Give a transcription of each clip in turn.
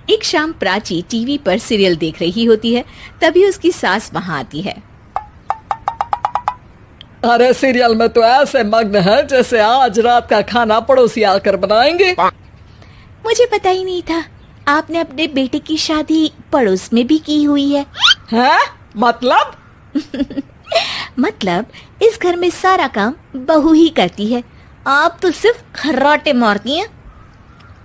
एक शाम प्राची टीवी पर सीरियल देख रही होती है। तभी उसकी सास वहाँ आती है। अरे सीरियल में तो ऐसे मग्न है जैसे आज रात का खाना पड़ोसी आकर बनाएंगे। मुझे पता ही नहीं था आपने अपने बेटे की शादी पड़ोस में भी की हुई है। हैं? मतलब? मतलब इस घर में सारा काम बहू ही करती है, आप तो सिर्फ खर्राटे मारती हैं।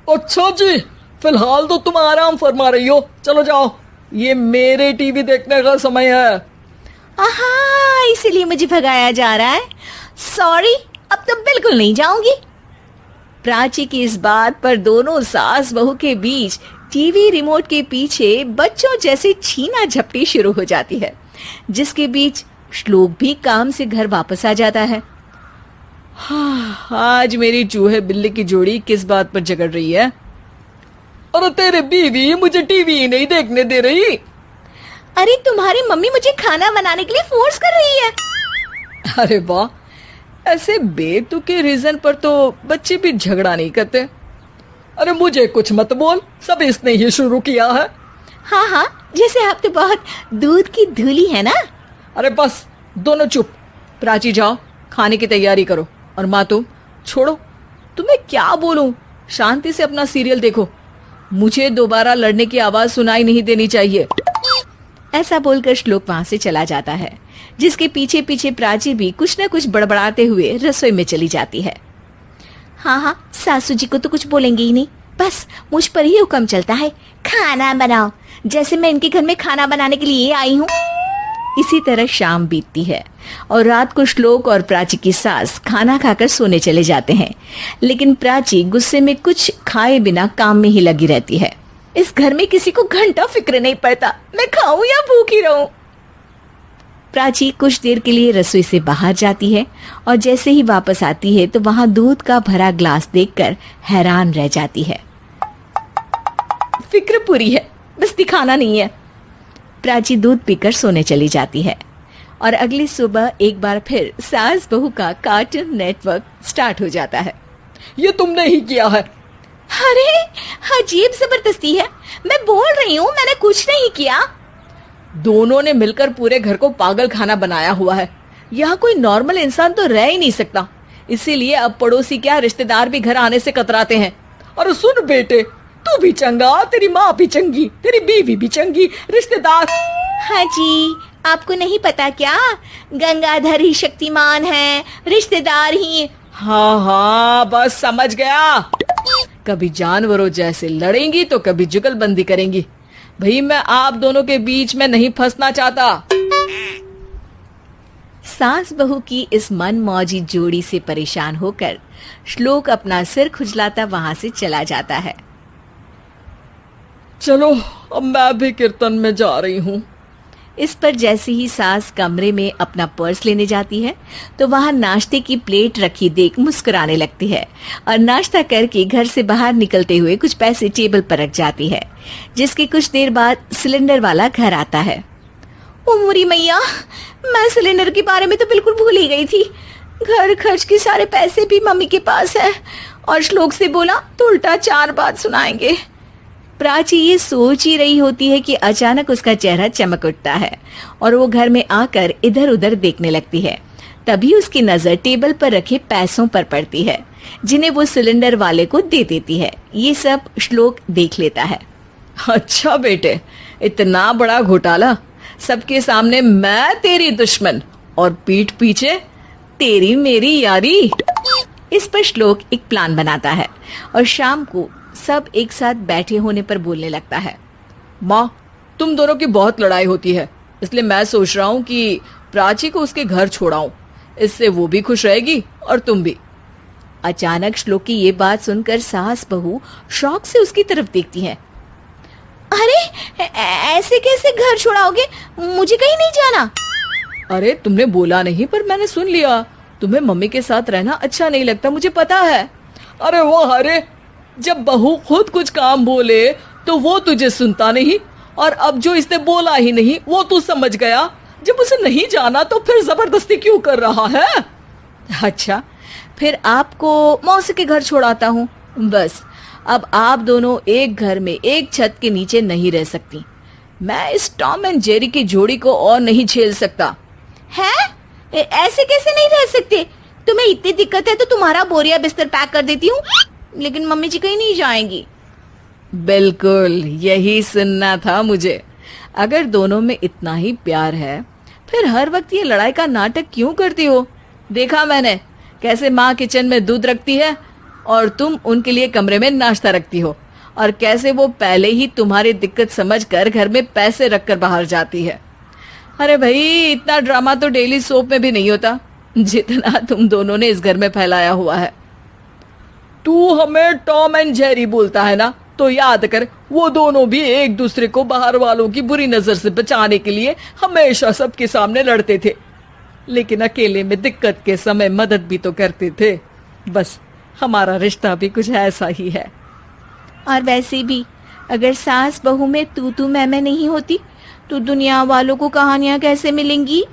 अच्छा जी, फिलहाल तो तुम आराम फरमा रही हो, चलो जाओ, ये मेरे टीवी देखने का समय है। आहा, इसीलिए मुझे भगाया जा रहा है। सॉरी, अब तो बिल्कुल नहीं जाऊंगी। प्राची की इस बात पर दोनों सास बहू के बीच टीवी रिमोट के पीछे बच्चों जैसे छीना झपटी शुरू हो जाती है, जिसके बीच श्लोक भी काम से घर वापस आ जाता है। आज मेरी चूहे बिल्ली की जोड़ी किस बात पर झगड़ रही है? अरे तेरे बीवी मुझे टीवी ही नहीं देखने दे रही। अरे तुम्हारी मम्मी मुझे खाना बनाने के लिए फोर्स कर रही है। अरे वाह, ऐसे बेतुके रीजन पर तो बच्चे भी झगड़ा नहीं करते। अरे मुझे कुछ मत बोल, सब इसने ही शुरू किया है। हाँ हाँ, जैसे आप तो बहुत दूध की धूली है ना। अरे बस, दोनों चुप। प्राची जाओ, खाने की तैयारी करो। और माँ तुम छोड़ो, तुम्हें क्या बोलूं, शांति से अपना सीरियल देखो, मुझे दोबारा लड़ने की आवाज सुनाई नहीं देनी चाहिए। ऐसा बोलकर श्लोक वहां से चला जाता है, जिसके पीछे पीछे प्राची भी कुछ न कुछ बड़बड़ाते हुए रसोई में चली जाती है। हाँ हाँ, सासू जी को तो कुछ बोलेंगे ही नहीं, बस मुझ पर ही हुक्म चलता है, खाना बनाओ, जैसे मैं इनके घर में खाना बनाने के लिए आई हूँ। इसी तरह शाम बीतती है और रात को श्लोक और प्राची की सास खाना खाकर सोने चले जाते हैं, लेकिन प्राची गुस्से में कुछ खाए बिना काम में ही लगी रहती है। इस घर में किसी को घंटा फिक्र नहीं पड़ता, मैं खाऊं या भूखी रहूं। प्राची कुछ देर के लिए रसोई से बाहर जाती है और जैसे ही वापस आती है तो वहां दूध का भरा ग्लास देखकर हैरान रह जाती है। फिक्र पूरी है, बस दिखाना नहीं है। प्राची दूध पीकर सोने चली जाती है और अगली सुबह एक बार फिर सास बहू का कार्टून नेटवर्क स्टार्ट हो जाता है। ये तुमने ही किया है। अरे अजीब जबरदस्ती है, मैं बोल रही हूँ मैंने कुछ नहीं किया। दोनों ने मिलकर पूरे घर को पागल खाना बनाया हुआ है। यहाँ कोई नॉर्मल इंसान तो रह ही नहीं सकता, इसीलिए अब पड़ोसी क्या रिश्तेदार भी घर आने से कतराते हैं। और सुन बेटे, तू भी चंगा, तेरी माँ भी चंगी, तेरी बीवी भी चंगी, रिश्तेदार। हाँ जी, आपको नहीं पता क्या, गंगाधर ही शक्तिमान है, रिश्तेदार ही। हाँ हाँ, बस समझ गया। कभी जानवरों जैसे लड़ेंगी तो कभी जुगलबंदी करेंगी। भाई मैं आप दोनों के बीच में नहीं फंसना चाहता। सास बहू की इस मन मौजी जोड़ी से परेशान होकर श्लोक अपना सिर खुजलाता वहां से चला जाता है। चलो अब मैं भी कीर्तन में जा रही हूँ। इस पर जैसे ही सास कमरे में अपना पर्स लेने जाती है तो वहां नाश्ते की प्लेट रखी देख मुस्कुराने लगती है और नाश्ता करके घर से बाहर निकलते हुए कुछ पैसे टेबल पर रख जाती है, जिसके कुछ देर बाद सिलेंडर वाला घर आता है। ओ मोरी मैया, मैं सिलेंडर के बारे में तो बिल्कुल भूल ही गई थी। घर खर्च के सारे पैसे भी मम्मी के पास है और श्लोक से बोला तो उल्टा 4 बात सुनाएंगे। प्राची ये सोच ही रही होती है कि अचानक उसका चेहरा चमक उठता है और वो घर में आकर इधर उधर देखने लगती है। तभी उसकी नजर टेबल पर रखे पैसों पर पड़ती है, जिन्हें वो सिलेंडर वाले को दे देती है। ये सब श्लोक देख लेता है। अच्छा बेटे, इतना बड़ा घोटाला, सबके सामने मैं तेरी दुश्मन और पीठ पीछे तेरी मेरी यारी। इस पर श्लोक एक प्लान बनाता है और शाम को सब एक साथ बैठे होने पर बोलने लगता है। माँ, तुम दोनों की बहुत लड़ाई होती है, इसलिए मैं सोच रहा हूँ कि प्राची को उसके घर छोड़ाऊं, इससे वो भी खुश रहेगी और तुम भी। अचानक श्लोक की ये बात सुनकर सास बहू शौक से उसकी तरफ देखती हैं। अरे ऐसे कैसे घर छोड़ाओगे, मुझे कहीं नहीं जाना। अरे तुमने बोला नहीं पर मैंने सुन लिया, तुम्हें मम्मी के साथ रहना अच्छा नहीं लगता, मुझे पता है। अरे वो, अरे जब बहू खुद कुछ काम बोले तो वो तुझे सुनता नहीं, और अब जो इसने बोला ही नहीं वो तू समझ गया। जब उसे नहीं जाना तो फिर जबरदस्ती क्यों कर रहा है? अच्छा, फिर आपको मौसी के घर छोड़ाता हूँ, बस अब आप दोनों एक घर में एक छत के नीचे नहीं रह सकती। मैं इस टॉम एंड जेरी की जोड़ी को और नहीं झेल सकता। है? ऐसे कैसे नहीं रह सकते? तुम्हें इतनी दिक्कत है तो तुम्हारा बोरिया बिस्तर पैक कर देती हूँ, लेकिन मम्मी जी कहीं नहीं जाएंगी। बिल्कुल यही सुनना था मुझे। अगर दोनों में इतना ही प्यार है फिर हर वक्त ये लड़ाई का नाटक क्यों करती हो? देखा मैंने कैसे माँ किचन में दूध रखती है और तुम उनके लिए कमरे में नाश्ता रखती हो, और कैसे वो पहले ही तुम्हारी दिक्कत समझकर घर में पैसे रखकर बाहर जाती है। अरे भाई, इतना ड्रामा तो डेली सोप में भी नहीं होता जितना तुम दोनों ने इस घर में फैलाया हुआ है। तू हमें टॉम एंड जेरी बोलता है ना, तो याद कर वो दोनों भी एक दूसरे को बाहर वालों की बुरी नजर से बचाने के लिए हमेशा सबके सामने लड़ते थे, लेकिन अकेले में दिक्कत के समय मदद भी तो करते थे। बस हमारा रिश्ता भी कुछ ऐसा ही है। और वैसे भी अगर सास बहू में तू मैं नहीं होती तो दुनिया वालों को कहानियां कैसे मिलेंगी?